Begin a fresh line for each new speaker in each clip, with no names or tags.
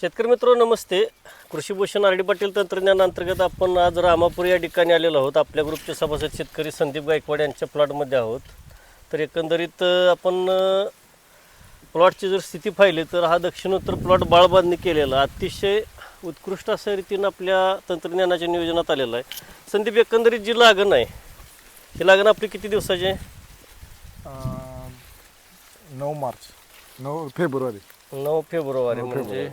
शेतकरी मित्र नमस्ते. कृषी भूषण आर डी पाटील तंत्रज्ञान अंतर्गत आपण आज रामापूर या ठिकाणी आलेलो आहोत. आपल्या ग्रुपचे सभासद शेतकरी संदीप गायकवाड यांच्या प्लॉटमध्ये आहोत. तर एकंदरीत आपण प्लॉटची जर स्थिती पाहिली तर हा दक्षिणोत्तर प्लॉट बाळबांधणी केलेला अतिशय उत्कृष्ट अशा रीतीनं आपल्या तंत्रज्ञानाच्या नियोजनात आलेलं आहे. संदीप, एकंदरीत जी लागण आहे ही लागण आपली किती दिवसाची आहे?
9 फेब्रुवारी
9 फेब्रुवारी म्हणजे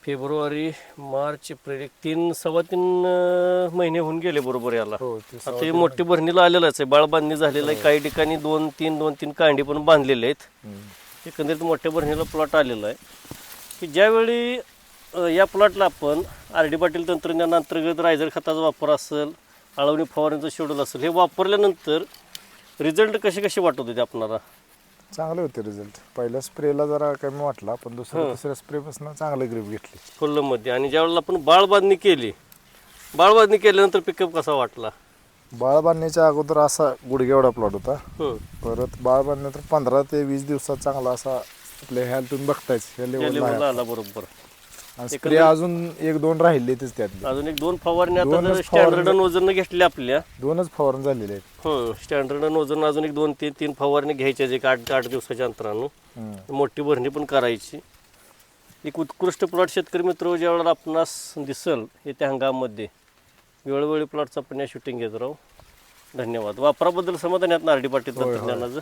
फेब्रुवारी, मार्च, एप्रिल, 3-3.25 महिने होऊन गेले बरोबर याला. आता ही मोठी भरणीला आलेलंच आहे, बाळबांधणी झालेलं आहे. काही ठिकाणी 2-3 कांडी पण बांधलेले आहेत. एकंदरीत मोठ्या भरणीला प्लॉट आलेला आहे की ज्यावेळी या प्लॉटला आपण आर डी पाटील तंत्रज्ञान अंतर्गत रायझर खताचा वापर असेल, आळवणी फवारणीचं शेड्यूल असेल, हे वापरल्यानंतर रिझल्ट कसे वाटत होते आपणाला?
चांगले होते रिझल्ट. पहिल्या स्प्रेला जरा कमी वाटला, पण दुसऱ्या स्प्रेपासून चांगलं ग्रीप घेतली
फुल्लमध्ये. आणि ज्यावेळेला आपण बाळबांधणी केल्यानंतर पिकअप कसा वाटला?
बाळ बांधण्याच्या अगोदर असा गुडघेवढा प्लॉट होता. परत बाळ बांधल्यानंतर 15 ते 20 दिवसात चांगला असा आपल्या ह्या तुम्ही बघतायच
आला बरोबर.
स्प्रे अजून 1-2 राहिले त्यात.
अजून 1-2 फवारणी आता स्टँडर्ड वजन घेतले आपल्या
2च फवारणी झालेले आहेत.
स्टँडर्ड वजन अजून 1-2-3 फवारणी घ्यायच्या, एक 8 दिवसाच्या अंतरानं मोठी भरणी पण करायची. एक उत्कृष्ट प्लॉट शेतकरी मित्र ज्यावेळेला आपणास दिसल येत्या हंगामामध्ये वेळोवेळी प्लॉटचं आपण या शूटिंग घेत राहू. धन्यवाद. वापराबद्दल समाधान आहेत ना आर डी पाटील तंत्रज्ञानाचं?